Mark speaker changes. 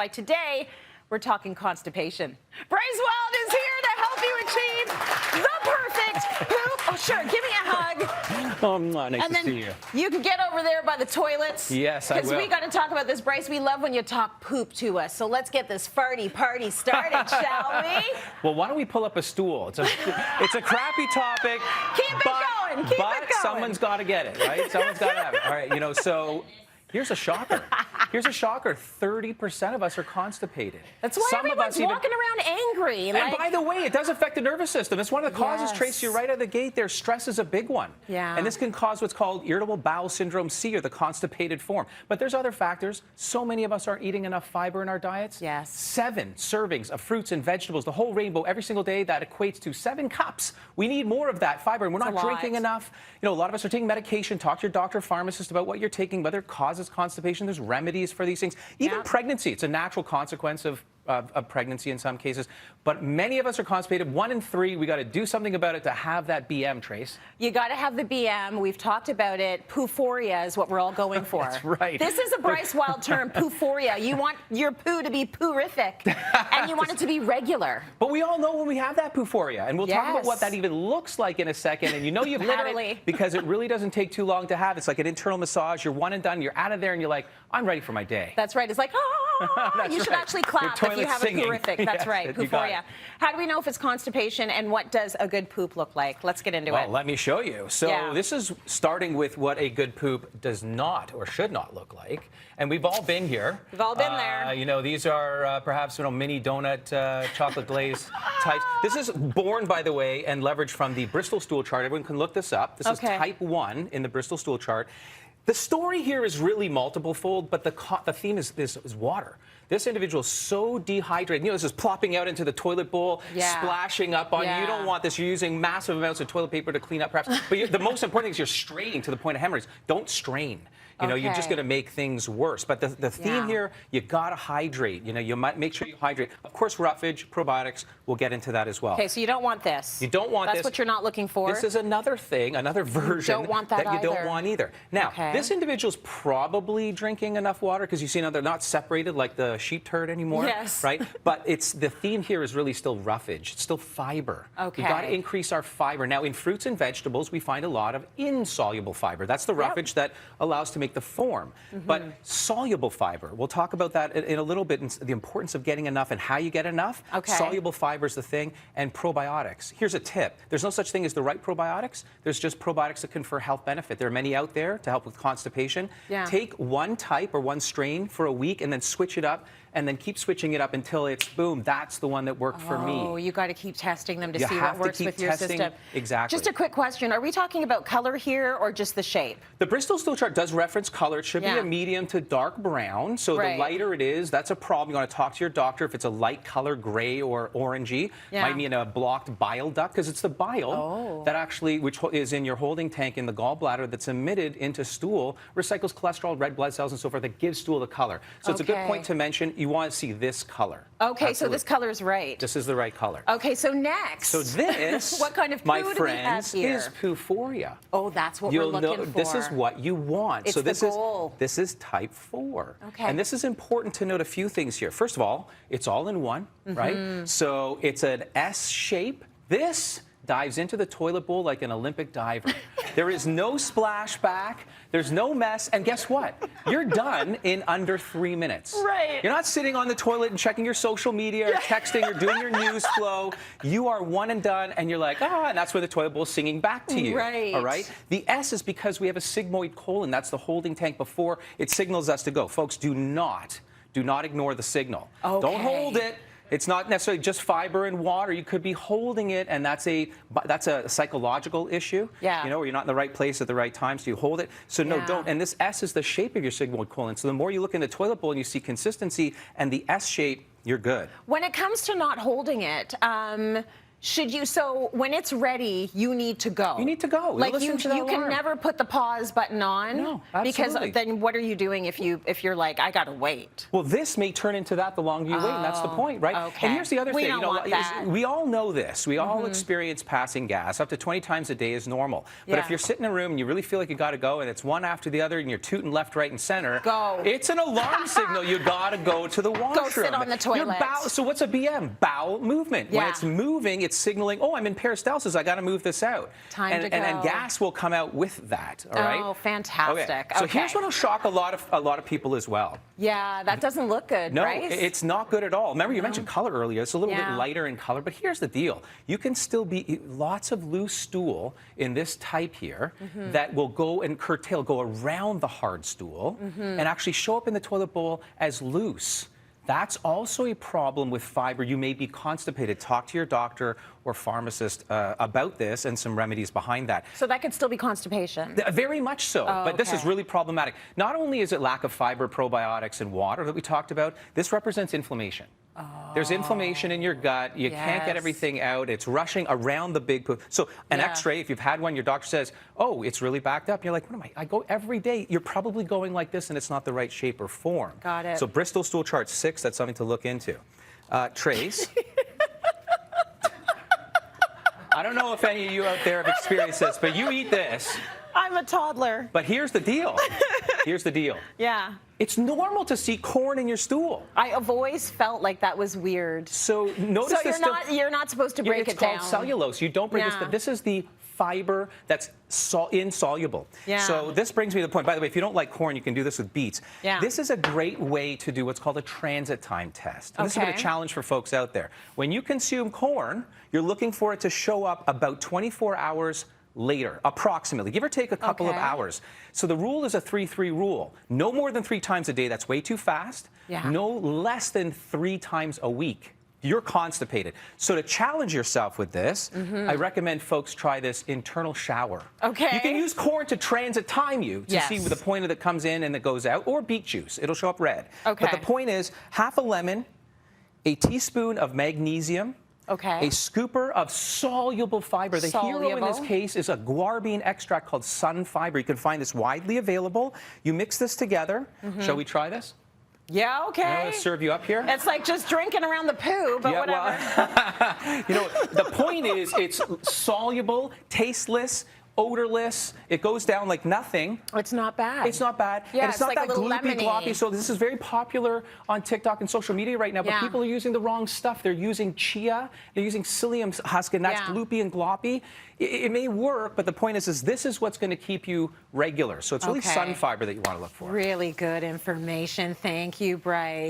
Speaker 1: Like today, we're talking constipation. Bryce Wylde is here to help you achieve the perfect poop. Oh, sure, give me a hug.
Speaker 2: Oh, nice
Speaker 1: and
Speaker 2: to see you.
Speaker 1: You can get over there by the toilets.
Speaker 2: Yes, I will.
Speaker 1: Because we got to talk about this, Bryce. We love when you talk poop to us. So let's get this farty party started, shall we?
Speaker 2: Well, why don't we pull up a stool? It's a crappy topic.
Speaker 1: Keep it going. Keep it going.
Speaker 2: Someone's got to get it, right? Someone's got to have it. All right, so here's a shocker. Here's a shocker. 30% of us are constipated.
Speaker 1: That's why everyone's walking around angry.
Speaker 2: And by the way, it does affect the nervous system. It's one of the causes,
Speaker 1: Yes.
Speaker 2: Tracy, you're right out of the gate there. Stress is a big one.
Speaker 1: Yeah.
Speaker 2: And this can cause what's called irritable bowel syndrome C, or the constipated form. But there's other factors. So many of us aren't eating enough fiber in our diets.
Speaker 1: Yes.
Speaker 2: 7 servings of fruits and vegetables, the whole rainbow, every single day. That equates to 7 cups. We need more of that fiber, and we're not drinking enough. You know, a lot of us are taking medication. Talk to your doctor, pharmacist about what you're taking, whether it causes constipation. There's remedies for these things. Even pregnancy, it's a natural consequence of pregnancy in some cases. But many of us are constipated. 1 in 3, we got to do something about it to have that BM, Trace.
Speaker 1: You got to have the BM. We've talked about it. Poophoria is what we're all going for.
Speaker 2: That's right.
Speaker 1: This is a Bryce Wylde term, poophoria. You want your poo to be poorific, and you want it to be regular.
Speaker 2: But we all know when we have that poophoria, and we'll talk about what that even looks like in a second. And you know you've had it because it really doesn't take too long to have. It's like an internal massage. You're one and done. You're out of there, and you're like, I'm ready for my day.
Speaker 1: That's right. It's like, you should actually clap if you have a poorific. That's right, poophoria. How do we know if it's constipation, and what does a good poop look like? Let's get into it.
Speaker 2: Well, let me show you. So this is starting with what a good poop does not or should not look like. And we've all been here.
Speaker 1: We've all been there.
Speaker 2: You know, these are perhaps mini donut chocolate glaze types. This is born, by the way, and leveraged from the Bristol stool chart. Everyone can look this up. This is type 1 in the Bristol stool chart. The story here is really multiple-fold, but the theme is water. This individual is so dehydrated. You know, this is plopping out into the toilet bowl, splashing up on you. You don't want this. You're using massive amounts of toilet paper to clean up, perhaps. But the most important thing is you're straining to the point of hemorrhage. Don't strain. You know, you're just going to make things worse. But the theme here, you got to hydrate. You know, you might make sure you hydrate. Of course, roughage, probiotics, we'll get into that as well.
Speaker 1: Okay, so you don't want this.
Speaker 2: You don't want this.
Speaker 1: That's what you're not looking for.
Speaker 2: This is another thing, another version that you don't want either. Now, this individual's probably drinking enough water because you see now they're not separated like the sheep turd anymore.
Speaker 1: Yes.
Speaker 2: Right? But the theme here is really still roughage. It's still fiber.
Speaker 1: Okay.
Speaker 2: We've got to increase our fiber. Now, in fruits and vegetables, we find a lot of insoluble fiber. That's the roughage that allows to make the form. But soluble fiber, we'll talk about that in a little bit, and the importance of getting enough and how you get enough. Soluble fiber is the thing, and probiotics. Here's a tip. There's no such thing as the right probiotics. There's just probiotics that confer health benefit. There are many out there to help with constipation. Take one type or one strain for a week and then switch it up, and then keep switching it up until it's, boom, that's the one that worked for me.
Speaker 1: Oh, you got to keep testing them to see what works with your system.
Speaker 2: Exactly.
Speaker 1: Just a quick question. Are we talking about color here or just the shape?
Speaker 2: The Bristol stool chart does reference color. It should be a medium to dark brown. So the lighter it is, that's a problem. You want to talk to your doctor if it's a light color, gray or orangey. Might mean a blocked bile duct, because it's the bile that actually, which is in your holding tank in the gallbladder, that's emitted into stool, recycles cholesterol, red blood cells, and so forth, that gives stool the color. So it's a good point to mention. You want to see this color.
Speaker 1: Okay, so this color is right.
Speaker 2: This is the right color.
Speaker 1: Okay, so next.
Speaker 2: So this,
Speaker 1: what kind of poo
Speaker 2: my
Speaker 1: do we have
Speaker 2: friends,
Speaker 1: here?
Speaker 2: is poophoria.
Speaker 1: Oh, that's what we're looking for.
Speaker 2: This is what you want.
Speaker 1: It's
Speaker 2: so this
Speaker 1: the goal.
Speaker 2: This is type 4.
Speaker 1: Okay.
Speaker 2: And this is important to note a few things here. First of all, it's all in one, right? So it's an S shape. This dives into the toilet bowl like an Olympic diver. There is no splashback. There's no mess. And guess what? You're done in under 3 minutes.
Speaker 1: Right.
Speaker 2: You're not sitting on the toilet and checking your social media or texting or doing your news flow. You are one and done, and you're like, and that's where the toilet bowl is singing back to you.
Speaker 1: Right.
Speaker 2: All right? The S is because we have a sigmoid colon. That's the holding tank before it signals us to go. Folks, do not ignore the signal.
Speaker 1: Okay.
Speaker 2: Don't hold it. It's not necessarily just fiber and water. You could be holding it, and that's a psychological issue.
Speaker 1: Yeah.
Speaker 2: You know, where you're not in the right place at the right time, so you hold it. So no, don't. And this S is the shape of your sigmoid colon. So the more you look in the toilet bowl and you see consistency and the S shape, you're good.
Speaker 1: When it comes to not holding it, Should you, so when it's ready, you need to go.
Speaker 2: You need to go.
Speaker 1: Like
Speaker 2: Listen to the
Speaker 1: you can
Speaker 2: alarm.
Speaker 1: never put the pause button on.
Speaker 2: No, absolutely.
Speaker 1: Because then what are you doing if you're like, I gotta wait?
Speaker 2: Well, this may turn into that the longer you wait, and that's the point, right?
Speaker 1: Okay.
Speaker 2: And here's the other
Speaker 1: We
Speaker 2: thing.
Speaker 1: don't want that.
Speaker 2: We all know this. We all experience passing gas. Up to 20 times a day is normal. But if
Speaker 1: Yeah.
Speaker 2: you're sitting in a room and you really feel like you got to go, and it's one after the other, and you're tooting left, right, and center,
Speaker 1: go.
Speaker 2: It's an alarm signal. You got to go to the washroom.
Speaker 1: Go sit on the toilet.
Speaker 2: So what's a BM? Bowel movement. When
Speaker 1: Yeah.
Speaker 2: it's moving, it's signaling, oh, I'm in peristalsis. I got to move this out.
Speaker 1: Time to go.
Speaker 2: And gas will come out with that. All right.
Speaker 1: Oh, fantastic.
Speaker 2: Okay. So
Speaker 1: Okay.
Speaker 2: here's what will shock a lot of people as well.
Speaker 1: Yeah, that doesn't look good,
Speaker 2: No,
Speaker 1: Bryce.
Speaker 2: it's not good at all. Remember, you mentioned color earlier. It's a little bit
Speaker 1: Yeah.
Speaker 2: lighter in color, but here's the deal. You can still be lots of loose stool in this type here that will go and curtail, go around the hard stool and actually show up in the toilet bowl as loose. That's also a problem with fiber. You may be constipated. Talk to your doctor or pharmacist about this and some remedies behind that.
Speaker 1: So that could still be constipation.
Speaker 2: Very much so, but this is
Speaker 1: okay.
Speaker 2: really problematic. Not only is it lack of fiber, probiotics, and water that we talked about, this represents inflammation. There's inflammation in your gut. You can't get
Speaker 1: Yes.
Speaker 2: everything out. It's rushing around the big poop. So an
Speaker 1: Yeah.
Speaker 2: X-ray, if you've had one, your doctor says, oh, it's really backed up. You're like, what am I go every day. You're probably going like this, and it's not the right shape or form.
Speaker 1: Got it.
Speaker 2: So Bristol stool chart 6, that's something to look into. Trace. I don't know if any of you out there have experienced this, but you eat this.
Speaker 1: I'm a toddler.
Speaker 2: But here's the deal. Here's the deal.
Speaker 1: Yeah.
Speaker 2: It's normal to see corn in your stool.
Speaker 1: I've always felt like that was weird.
Speaker 2: So notice
Speaker 1: So
Speaker 2: this.
Speaker 1: you're not supposed to break
Speaker 2: it's
Speaker 1: it down.
Speaker 2: called cellulose. You don't break this.
Speaker 1: Yeah.
Speaker 2: But this is the fiber that's insoluble.
Speaker 1: Yeah.
Speaker 2: So this brings me to the point. By the way, if you don't like corn, you can do this with beets.
Speaker 1: Yeah.
Speaker 2: This is a great way to do what's called a transit time test. And this has been a
Speaker 1: Okay.
Speaker 2: challenge for folks out there. When you consume corn, you're looking for it to show up about 24 hours later, approximately, give or take a couple of
Speaker 1: Okay.
Speaker 2: hours. So the rule is a 3-3 rule. No more than 3 times a day. That's way too fast.
Speaker 1: Yeah.
Speaker 2: No less than 3 times a week. You're constipated. So to challenge yourself with this, I recommend folks try this internal shower.
Speaker 1: Okay.
Speaker 2: You can use corn to transit time you to see
Speaker 1: Yes.
Speaker 2: where the point that comes in and that goes out, or beet juice. It'll show up red.
Speaker 1: Okay.
Speaker 2: But the point is, half a lemon, a teaspoon of magnesium,
Speaker 1: Okay.
Speaker 2: a scooper of soluble fiber. The hero in this
Speaker 1: Soluble.
Speaker 2: case is a guarbean extract called sun fiber. You can find this widely available. You mix this together. Shall we try this?
Speaker 1: Yeah, okay.
Speaker 2: I'm going to serve you up here.
Speaker 1: It's like just drinking around the poo, but
Speaker 2: Yeah,
Speaker 1: whatever.
Speaker 2: well, you know, the point is it's soluble, tasteless, odorless. It goes down like nothing.
Speaker 1: It's not bad.
Speaker 2: It's not bad.
Speaker 1: Yeah,
Speaker 2: and it's not
Speaker 1: like a
Speaker 2: that
Speaker 1: little
Speaker 2: gloopy,
Speaker 1: lemony.
Speaker 2: gloppy. So this is very popular on TikTok and social media right now, but
Speaker 1: Yeah.
Speaker 2: people are using the wrong stuff. They're using chia, they're using psyllium husk, and that's
Speaker 1: Yeah.
Speaker 2: gloopy and gloppy. It may work, but the point is this is what's going to keep you regular. So it's really
Speaker 1: Okay.
Speaker 2: sun fiber that you want to look for.
Speaker 1: Really good information. Thank you, Bryce.